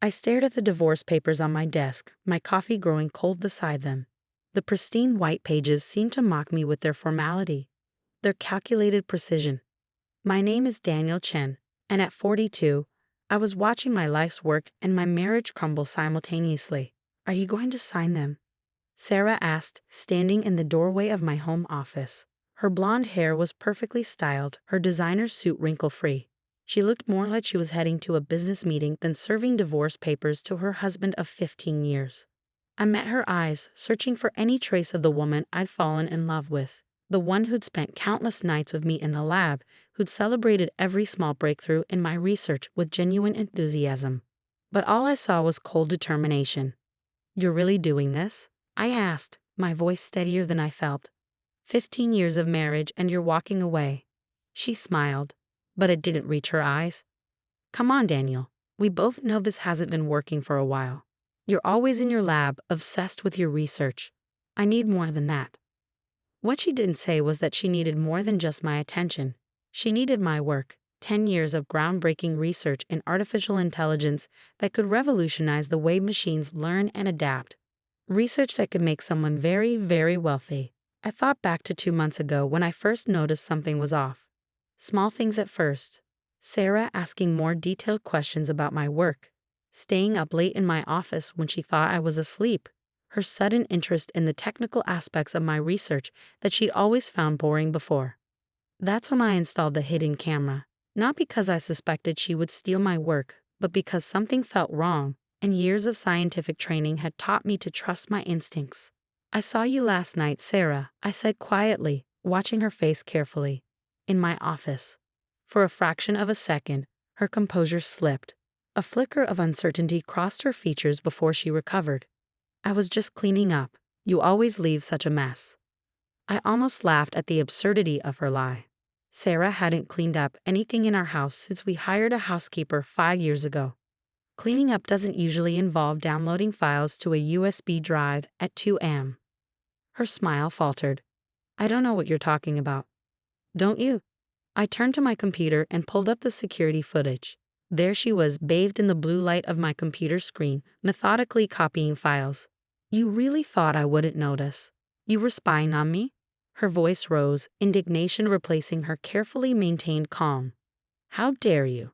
I stared at the divorce papers on my desk, my coffee growing cold beside them. The pristine white pages seemed to mock me with their formality, their calculated precision. My name is Daniel Chen, and at 42, I was watching my life's work and my marriage crumble simultaneously. Are you going to sign them? Sarah asked, standing in the doorway of my home office. Her blonde hair was perfectly styled, her designer suit wrinkle-free. She looked more like she was heading to a business meeting than serving divorce papers to her husband of 15 years. I met her eyes, searching for any trace of the woman I'd fallen in love with. The one who'd spent countless nights with me in the lab, who'd celebrated every small breakthrough in my research with genuine enthusiasm. But all I saw was cold determination. "You're really doing this?" I asked, my voice steadier than I felt. 15 years of marriage and you're walking away. She smiled, but it didn't reach her eyes. Come on, Daniel. We both know this hasn't been working for a while. You're always in your lab, obsessed with your research. I need more than that. What she didn't say was that she needed more than just my attention. She needed my work, 10 years of groundbreaking research in artificial intelligence that could revolutionize the way machines learn and adapt. Research that could make someone very, very wealthy. I thought back to 2 months ago when I first noticed something was off. Small things at first. Sarah asking more detailed questions about my work. Staying up late in my office when she thought I was asleep. Her sudden interest in the technical aspects of my research that she'd always found boring before. That's when I installed the hidden camera. Not because I suspected she would steal my work, but because something felt wrong, and years of scientific training had taught me to trust my instincts. I saw you last night, Sarah, I said quietly, watching her face carefully. In my office. For a fraction of a second, her composure slipped. A flicker of uncertainty crossed her features before she recovered. I was just cleaning up. You always leave such a mess. I almost laughed at the absurdity of her lie. Sarah hadn't cleaned up anything in our house since we hired a housekeeper 5 years ago. Cleaning up doesn't usually involve downloading files to a USB drive at 2 a.m. Her smile faltered. I don't know what you're talking about. Don't you? I turned to my computer and pulled up the security footage. There she was, bathed in the blue light of my computer screen, methodically copying files. You really thought I wouldn't notice? You were spying on me? Her voice rose, indignation replacing her carefully maintained calm. How dare you?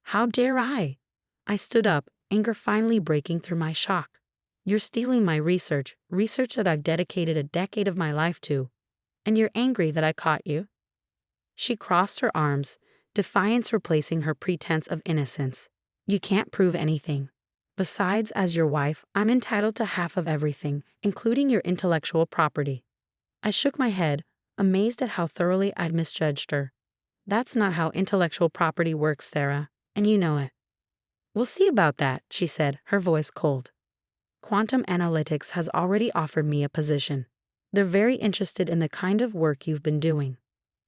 How dare I? I stood up, anger finally breaking through my shock. You're stealing my research that I've dedicated a decade of my life to. And you're angry that I caught you? She crossed her arms, defiance replacing her pretense of innocence. You can't prove anything. Besides, as your wife, I'm entitled to half of everything, including your intellectual property. I shook my head, amazed at how thoroughly I'd misjudged her. That's not how intellectual property works, Sarah, and you know it. We'll see about that, she said, her voice cold. Quantum analytics has already offered me a position. They're very interested in the kind of work you've been doing.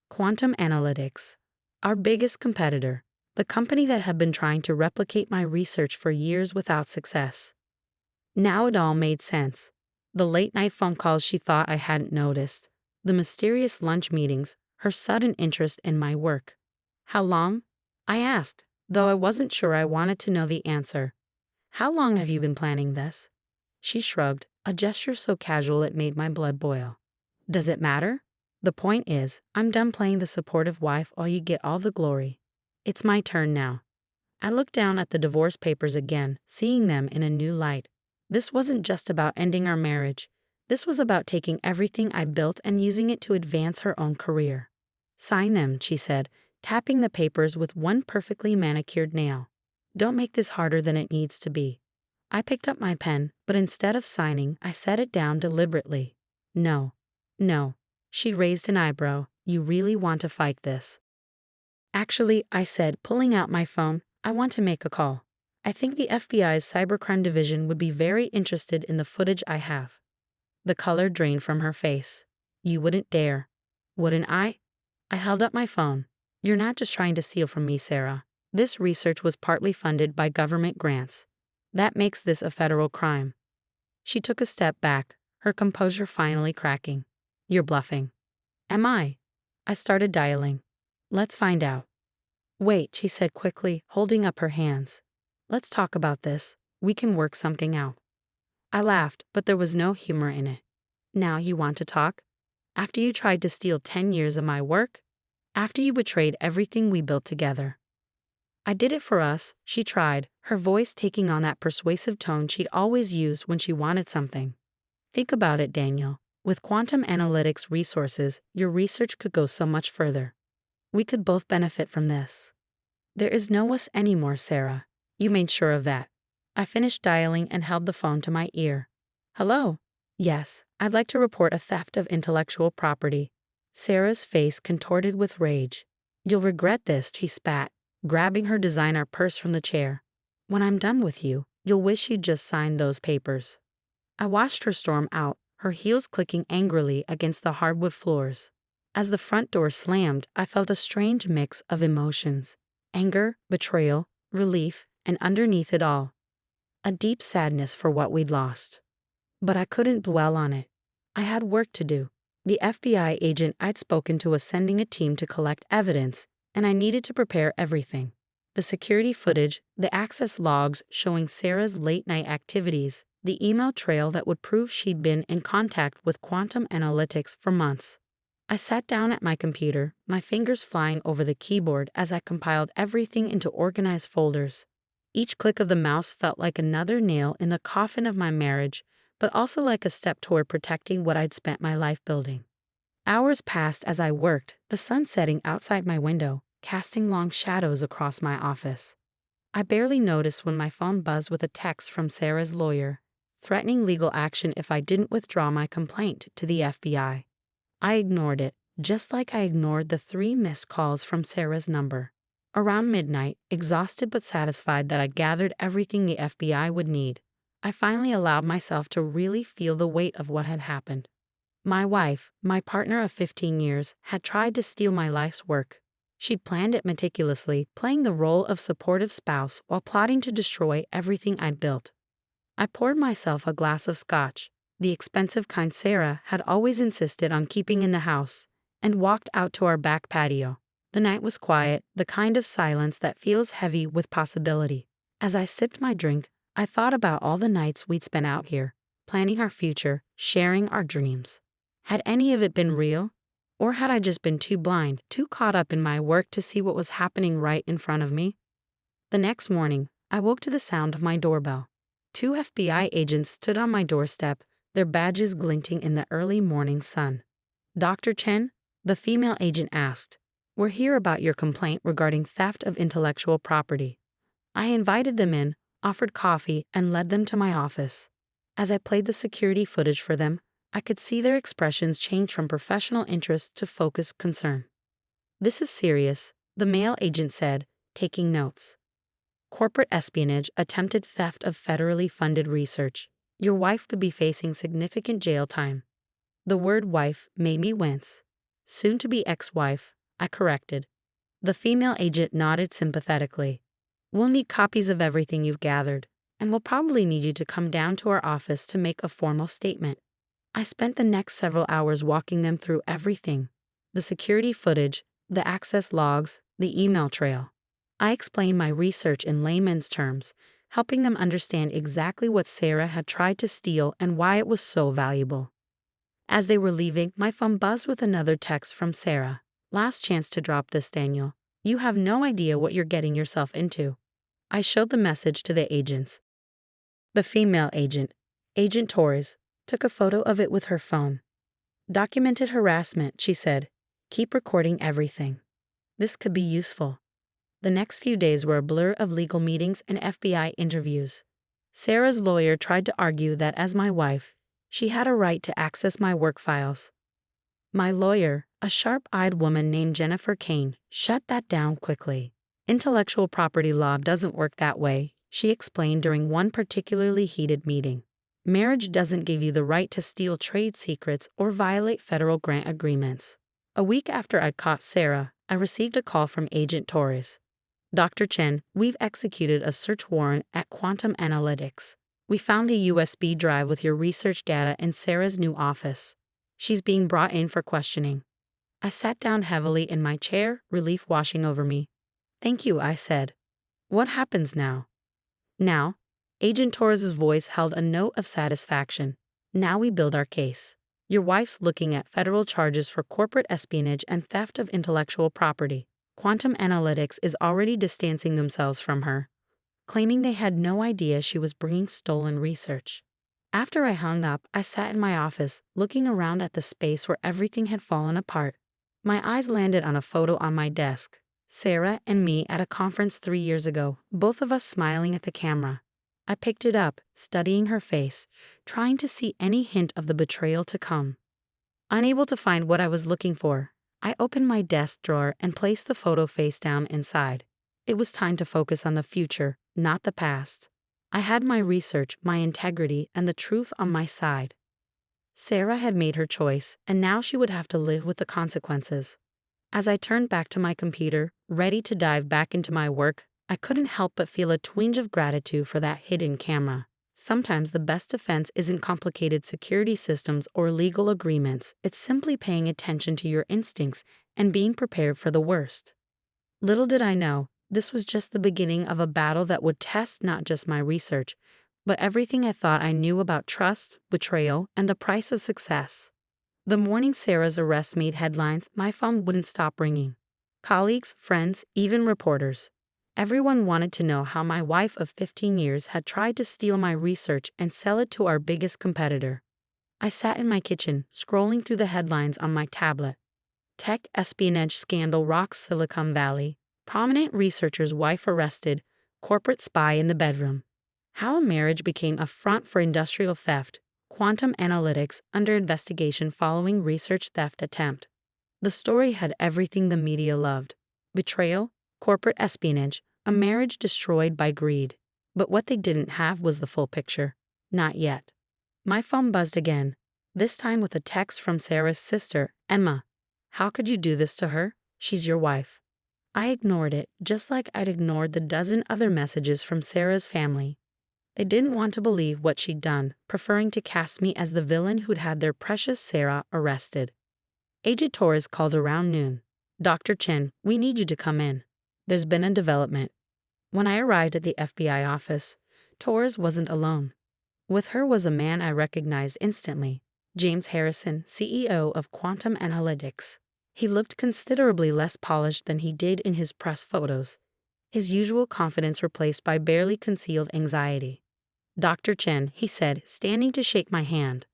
Quantum analytics, our biggest competitor, the company that had been trying to replicate my research for years without success. Now it all made sense. The late-night phone calls she thought I hadn't noticed, the mysterious lunch meetings, her sudden interest in my work. How long? I asked, though I wasn't sure I wanted to know the answer. How long have you been planning this? She shrugged, a gesture so casual it made my blood boil. Does it matter? The point is, I'm done playing the supportive wife while you get all the glory. It's my turn now. I looked down at the divorce papers again, seeing them in a new light. This wasn't just about ending our marriage. This was about taking everything I built and using it to advance her own career. Sign them, she said, tapping the papers with one perfectly manicured nail. Don't make this harder than it needs to be. I picked up my pen, but instead of signing, I set it down deliberately. No. She raised an eyebrow. You really want to fight this? Actually, I said, pulling out my phone, I want to make a call. I think the FBI's cybercrime division would be very interested in the footage I have. The color drained from her face. You wouldn't dare. Wouldn't I? I held up my phone. You're not just trying to steal from me, Sarah. This research was partly funded by government grants. That makes this a federal crime. She took a step back, her composure finally cracking. You're bluffing. Am I? I started dialing. Let's find out. Wait, she said quickly, holding up her hands. Let's talk about this. We can work something out." I laughed, but there was no humor in it. "Now you want to talk? After you tried to steal 10 years of my work? After you betrayed everything we built together?" "I did it for us," she tried, her voice taking on that persuasive tone she'd always used when she wanted something. "Think about it, Daniel. With quantum analytics resources, your research could go so much further. We could both benefit from this." "There is no us anymore, Sarah. You made sure of that." I finished dialing and held the phone to my ear. "Hello? Yes, I'd like to report a theft of intellectual property." Sarah's face contorted with rage. "You'll regret this," she spat, grabbing her designer purse from the chair. "When I'm done with you, you'll wish you'd just signed those papers." I watched her storm out, her heels clicking angrily against the hardwood floors. As the front door slammed, I felt a strange mix of emotions: anger, betrayal, relief, and underneath it all, a deep sadness for what we'd lost. But I couldn't dwell on it. I had work to do. The FBI agent I'd spoken to was sending a team to collect evidence, and I needed to prepare everything. The security footage, the access logs showing Sarah's late-night activities, the email trail that would prove she'd been in contact with quantum analytics for months. I sat down at my computer, my fingers flying over the keyboard as I compiled everything into organized folders. Each click of the mouse felt like another nail in the coffin of my marriage, but also like a step toward protecting what I'd spent my life building. Hours passed as I worked, the sun setting outside my window, casting long shadows across my office. I barely noticed when my phone buzzed with a text from Sarah's lawyer, threatening legal action if I didn't withdraw my complaint to the FBI. I ignored it, just like I ignored the 3 missed calls from Sarah's number. Around midnight, exhausted but satisfied that I'd gathered everything the FBI would need, I finally allowed myself to really feel the weight of what had happened. My wife, my partner of 15 years, had tried to steal my life's work. She'd planned it meticulously, playing the role of supportive spouse while plotting to destroy everything I'd built. I poured myself a glass of scotch, the expensive kind Sarah had always insisted on keeping in the house, and walked out to our back patio. The night was quiet, the kind of silence that feels heavy with possibility. As I sipped my drink, I thought about all the nights we'd spent out here, planning our future, sharing our dreams. Had any of it been real? Or had I just been too blind, too caught up in my work to see what was happening right in front of me? The next morning, I woke to the sound of my doorbell. 2 FBI agents stood on my doorstep, their badges glinting in the early morning sun. "Dr. Chen?" the female agent asked. "We're here about your complaint regarding theft of intellectual property." I invited them in, offered coffee, and led them to my office. As I played the security footage for them, I could see their expressions change from professional interest to focused concern. "This is serious," the male agent said, taking notes. "Corporate espionage, attempted theft of federally funded research. Your wife could be facing significant jail time." The word wife made me wince. "Soon to be ex-wife," I corrected. The female agent nodded sympathetically. "We'll need copies of everything you've gathered, and we'll probably need you to come down to our office to make a formal statement." I spent the next several hours walking them through everything: the security footage, the access logs, the email trail. I explained my research in layman's terms, helping them understand exactly what Sarah had tried to steal and why it was so valuable. As they were leaving, my phone buzzed with another text from Sarah. "Last chance to drop this, Daniel. You have no idea what you're getting yourself into." I showed the message to the agents. The female agent, Agent Torres, took a photo of it with her phone. "Documented harassment," she said. "Keep recording everything. This could be useful." The next few days were a blur of legal meetings and FBI interviews. Sarah's lawyer tried to argue that as my wife, she had a right to access my work files. My lawyer, a sharp-eyed woman named Jennifer Kane, shut that down quickly. "Intellectual property law doesn't work that way," she explained during one particularly heated meeting. "Marriage doesn't give you the right to steal trade secrets or violate federal grant agreements." A week after I'd caught Sarah, I received a call from Agent Torres. "Dr. Chen, we've executed a search warrant at Quantum Analytics. We found the USB drive with your research data in Sarah's new office. She's being brought in for questioning." I sat down heavily in my chair, relief washing over me. "Thank you," I said. "What happens now?" "Now? Agent Torres's voice held a note of satisfaction. "Now we build our case. Your wife's looking at federal charges for corporate espionage and theft of intellectual property. Quantum Analytics is already distancing themselves from her, claiming they had no idea she was bringing stolen research." After I hung up, I sat in my office, looking around at the space where everything had fallen apart. My eyes landed on a photo on my desk. Sarah and me at a conference 3 years ago, both of us smiling at the camera. I picked it up, studying her face, trying to see any hint of the betrayal to come. Unable to find what I was looking for, I opened my desk drawer and placed the photo face down inside. It was time to focus on the future, not the past. I had my research, my integrity, and the truth on my side. Sarah had made her choice, and now she would have to live with the consequences. As I turned back to my computer, ready to dive back into my work, I couldn't help but feel a twinge of gratitude for that hidden camera. Sometimes the best defense isn't complicated security systems or legal agreements, it's simply paying attention to your instincts and being prepared for the worst. Little did I know, this was just the beginning of a battle that would test not just my research, but everything I thought I knew about trust, betrayal, and the price of success. The morning Sarah's arrest made headlines, my phone wouldn't stop ringing. Colleagues, friends, even reporters. Everyone wanted to know how my wife of 15 years had tried to steal my research and sell it to our biggest competitor. I sat in my kitchen, scrolling through the headlines on my tablet. Tech espionage scandal rocks Silicon Valley. Prominent researcher's wife arrested. Corporate spy in the bedroom. How a marriage became a front for industrial theft. Quantum Analytics under investigation following research theft attempt. The story had everything the media loved. Betrayal, corporate espionage, a marriage destroyed by greed. But what they didn't have was the full picture. Not yet. My phone buzzed again, this time with a text from Sarah's sister, Emma. "How could you do this to her? She's your wife." I ignored it, just like I'd ignored the dozen other messages from Sarah's family. They didn't want to believe what she'd done, preferring to cast me as the villain who'd had their precious Sarah arrested. Agent Torres called around noon. "Dr. Chen, we need you to come in. There's been a development." When I arrived at the FBI office, Torres wasn't alone. With her was a man I recognized instantly, James Harrison, CEO of Quantum Analytics. He looked considerably less polished than he did in his press photos, his usual confidence replaced by barely concealed anxiety. "Dr. Chen," he said, standing to shake my hand,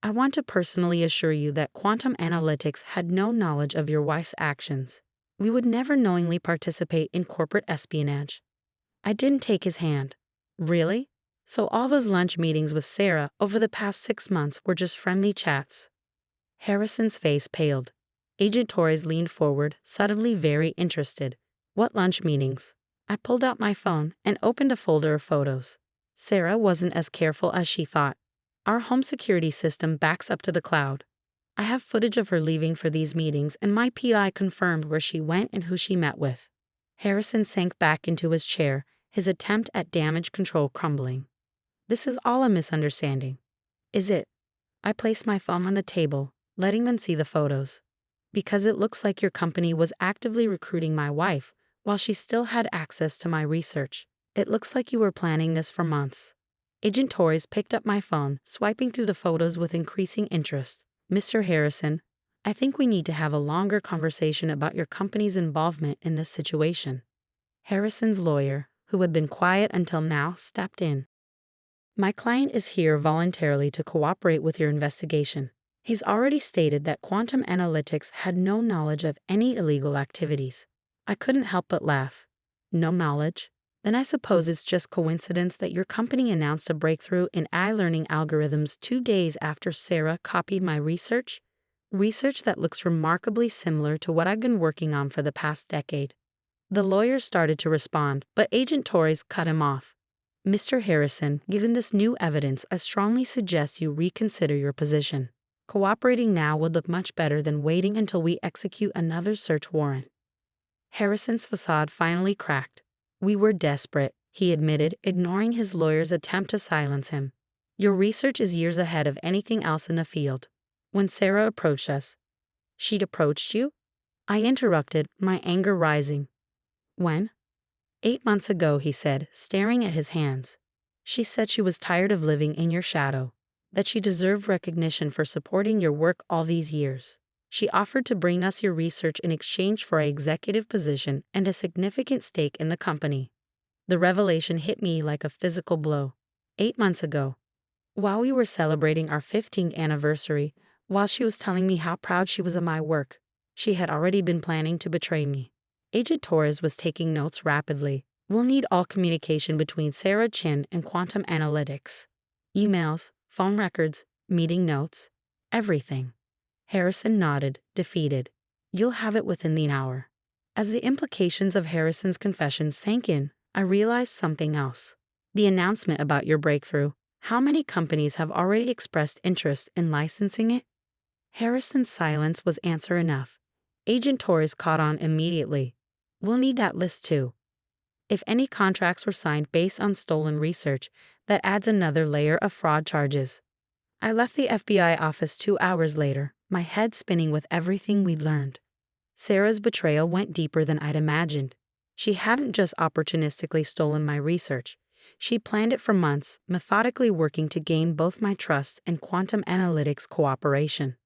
"I want to personally assure you that Quantum Analytics had no knowledge of your wife's actions. We would never knowingly participate in corporate espionage." I didn't take his hand. "Really? So all those lunch meetings with Sarah over the past 6 months were just friendly chats?" Harrison's face paled. Agent Torres leaned forward, suddenly very interested. "What lunch meetings?" I pulled out my phone and opened a folder of photos. Sarah wasn't as careful as she thought. Our home security system backs up to the cloud. I have footage of her leaving for these meetings, and my PI confirmed where she went and who she met with. Harrison sank back into his chair, his attempt at damage control crumbling. "This is all a misunderstanding." "Is it?" I placed my phone on the table, letting them see the photos. "Because it looks like your company was actively recruiting my wife, while she still had access to my research. It looks like you were planning this for months." Agent Torres picked up my phone, swiping through the photos with increasing interest. "Mr. Harrison, I think we need to have a longer conversation about your company's involvement in this situation." Harrison's lawyer, who had been quiet until now, stepped in. "My client is here voluntarily to cooperate with your investigation. He's already stated that Quantum Analytics had no knowledge of any illegal activities." I couldn't help but laugh. "No knowledge? Then I suppose it's just coincidence that your company announced a breakthrough in learning algorithms 2 days after Sarah copied my research? Research that looks remarkably similar to what I've been working on for the past decade." The lawyer started to respond, but Agent Torres cut him off. "Mr. Harrison, given this new evidence, I strongly suggest you reconsider your position. Cooperating now would look much better than waiting until we execute another search warrant." Harrison's facade finally cracked. "We were desperate," he admitted, ignoring his lawyer's attempt to silence him. "Your research is years ahead of anything else in the field. When Sarah approached us—" "She'd approached you?" I interrupted, my anger rising. "When?" 8 months ago," he said, staring at his hands. She said she was tired of living in your shadow, that she deserved recognition for supporting your work all these years. She offered to bring us your research in exchange for an executive position and a significant stake in the company. The revelation hit me like a physical blow. 8 months ago, while we were celebrating our 15th anniversary, while she was telling me how proud she was of my work, she had already been planning to betray me. Agent Torres was taking notes rapidly. We'll need all communication between Sarah Chen and quantum analytics. Emails, phone records, meeting notes, everything. Harrison nodded, defeated. You'll have it within the hour. As the implications of Harrison's confession sank in, I realized something else. The announcement about your breakthrough. How many companies have already expressed interest in licensing it? Harrison's silence was answer enough. Agent Torres caught on immediately. We'll need that list too. If any contracts were signed based on stolen research, that adds another layer of fraud charges. I left the FBI office 2 hours later, my head spinning with everything we'd learned. Sarah's betrayal went deeper than I'd imagined. She hadn't just opportunistically stolen my research. She planned it for months, methodically working to gain both my trust and quantum analytics cooperation.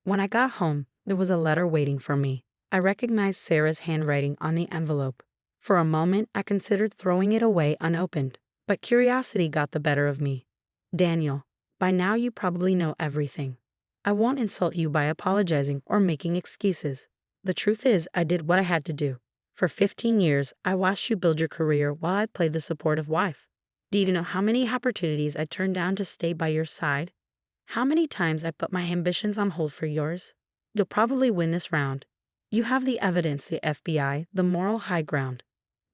When I got home, there was a letter waiting for me. I recognized Sarah's handwriting on the envelope. For a moment, I considered throwing it away unopened, but curiosity got the better of me. Daniel, by now you probably know everything. I won't insult you by apologizing or making excuses. The truth is, I did what I had to do. For 15 years, I watched you build your career while I played the supportive wife. Do you know how many opportunities I turned down to stay by your side? How many times I put my ambitions on hold for yours? You'll probably win this round. You have the evidence, the FBI, the moral high ground.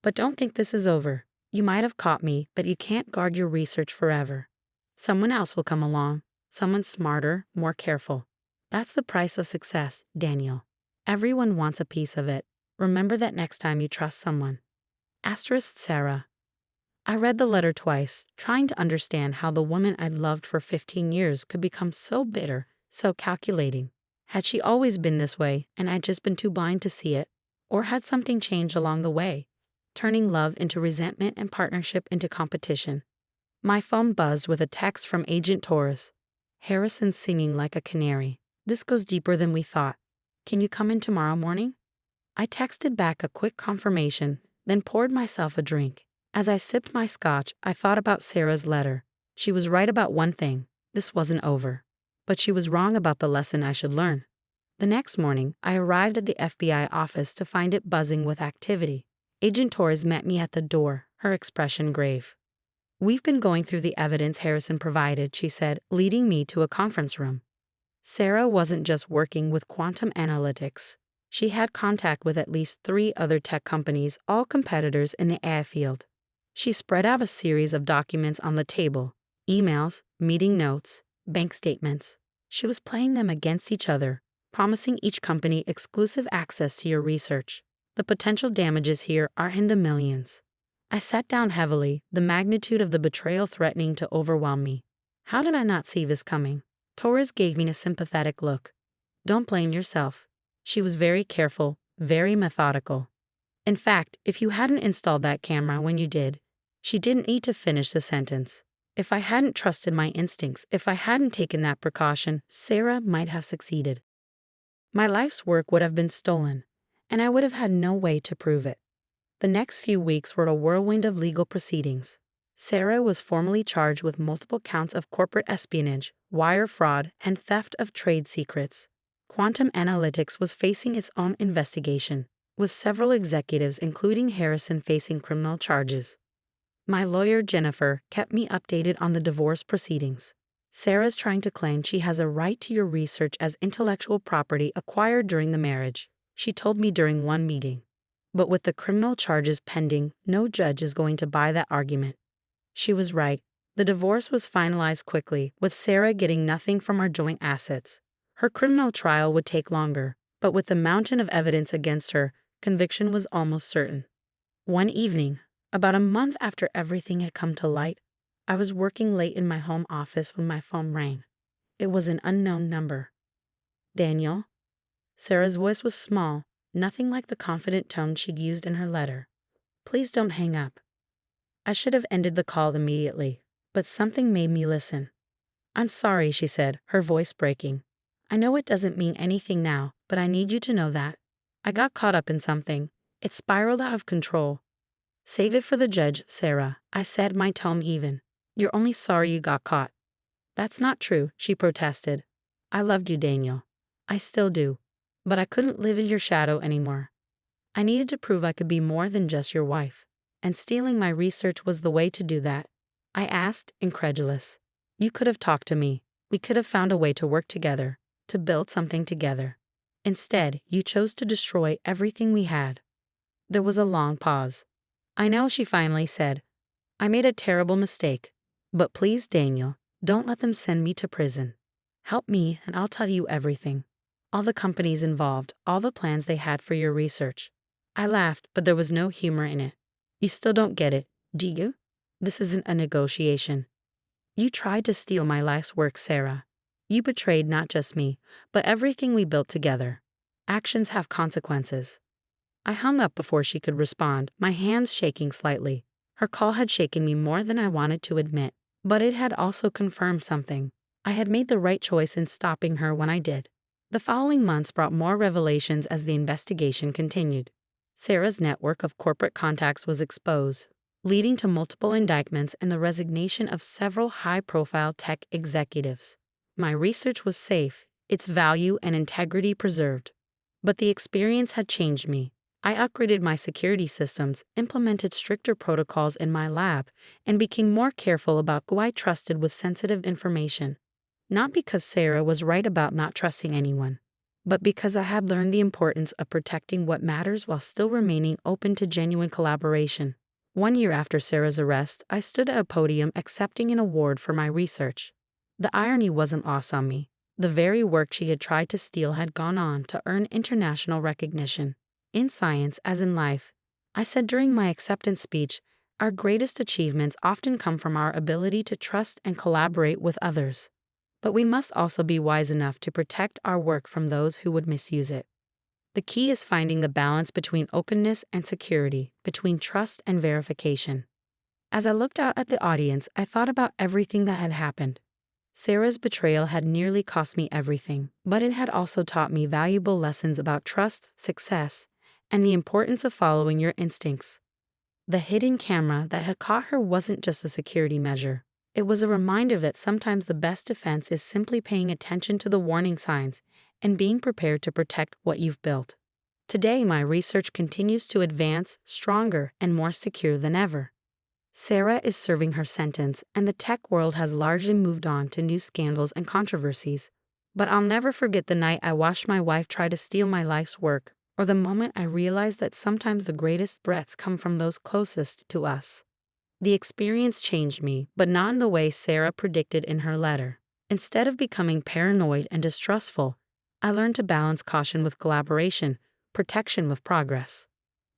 But don't think this is over. You might have caught me, but you can't guard your research forever. Someone else will come along. Someone smarter, more careful. That's the price of success, Daniel. Everyone wants a piece of it. Remember that next time you trust someone. Asterisk Sarah. I read the letter twice, trying to understand how the woman I'd loved for 15 years could become so bitter, so calculating. Had she always been this way, and I'd just been too blind to see it? Or had something changed along the way, turning love into resentment and partnership into competition? My phone buzzed with a text from Agent Torres. Harrison singing like a canary. This goes deeper than we thought. Can you come in tomorrow morning? I texted back a quick confirmation, then poured myself a drink. As I sipped my scotch, I thought about Sarah's letter. She was right about one thing. This wasn't over. But she was wrong about the lesson I should learn. The next morning, I arrived at the FBI office to find it buzzing with activity. Agent Torres met me at the door, her expression grave. We've been going through the evidence Harrison provided, she said, leading me to a conference room. Sarah wasn't just working with quantum analytics. She had contact with at least 3 other tech companies, all competitors in the AI field. She spread out a series of documents on the table, emails, meeting notes, bank statements. She was playing them against each other, promising each company exclusive access to your research. The potential damages here are in the millions. I sat down heavily, the magnitude of the betrayal threatening to overwhelm me. How did I not see this coming? Torres gave me a sympathetic look. Don't blame yourself. She was very careful, very methodical. In fact, if you hadn't installed that camera when you did, she didn't need to finish the sentence. If I hadn't trusted my instincts, if I hadn't taken that precaution, Sarah might have succeeded. My life's work would have been stolen, and I would have had no way to prove it. The next few weeks were a whirlwind of legal proceedings. Sarah was formally charged with multiple counts of corporate espionage, wire fraud, and theft of trade secrets. Quantum Analytics was facing its own investigation, with several executives including Harrison facing criminal charges. My lawyer, Jennifer, kept me updated on the divorce proceedings. Sarah's trying to claim she has a right to your research as intellectual property acquired during the marriage, she told me during one meeting. But with the criminal charges pending, no judge is going to buy that argument. She was right. The divorce was finalized quickly, with Sarah getting nothing from our joint assets. Her criminal trial would take longer, but with the mountain of evidence against her, conviction was almost certain. One evening, about a month after everything had come to light, I was working late in my home office when my phone rang. It was an unknown number. Daniel? Sarah's voice was small, nothing like the confident tone she'd used in her letter. Please don't hang up. I should have ended the call immediately. But something made me listen. "I'm sorry," she said, her voice breaking. "I know it doesn't mean anything now, but I need you to know that. I got caught up in something. It spiraled out of control." "Save it for the judge, Sarah," I said, my tone even. "You're only sorry you got caught." "That's not true," she protested. "I loved you, Daniel. I still do. But I couldn't live in your shadow anymore. I needed to prove I could be more than just your wife. And stealing my research was the way to do that." I asked, incredulous. "You could have talked to me. We could have found a way to work together, to build something together. Instead, you chose to destroy everything we had." There was a long pause. "I know," she finally said. "I made a terrible mistake. But please, Daniel, don't let them send me to prison. Help me and I'll tell you everything. All the companies involved, all the plans they had for your research." I laughed, but there was no humor in it. "You still don't get it, do you? This isn't a negotiation. You tried to steal my life's work, Sarah. You betrayed not just me, but everything we built together. Actions have consequences." I hung up before she could respond, my hands shaking slightly. Her call had shaken me more than I wanted to admit, but it had also confirmed something. I had made the right choice in stopping her when I did. The following months brought more revelations as the investigation continued. Sarah's network of corporate contacts was exposed, leading to multiple indictments and the resignation of several high-profile tech executives. My research was safe, its value and integrity preserved. But the experience had changed me. I upgraded my security systems, implemented stricter protocols in my lab, and became more careful about who I trusted with sensitive information. Not because Sarah was right about not trusting anyone, but because I had learned the importance of protecting what matters while still remaining open to genuine collaboration. 1 year after Sarah's arrest, I stood at a podium accepting an award for my research. The irony wasn't lost on me. The very work she had tried to steal had gone on to earn international recognition. In science, as in life, I said during my acceptance speech, our greatest achievements often come from our ability to trust and collaborate with others. But we must also be wise enough to protect our work from those who would misuse it. The key is finding the balance between openness and security, between trust and verification. As I looked out at the audience, I thought about everything that had happened. Sarah's betrayal had nearly cost me everything, but it had also taught me valuable lessons about trust, success, and the importance of following your instincts. The hidden camera that had caught her wasn't just a security measure. It was a reminder that sometimes the best defense is simply paying attention to the warning signs and being prepared to protect what you've built. Today, my research continues to advance, stronger and more secure than ever. Sarah is serving her sentence, and the tech world has largely moved on to new scandals and controversies. But I'll never forget the night I watched my wife try to steal my life's work, or the moment I realized that sometimes the greatest threats come from those closest to us. The experience changed me, but not in the way Sarah predicted in her letter. Instead of becoming paranoid and distrustful, I learned to balance caution with collaboration, protection with progress.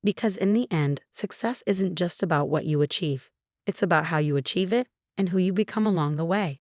Because in the end, success isn't just about what you achieve. It's about how you achieve it and who you become along the way.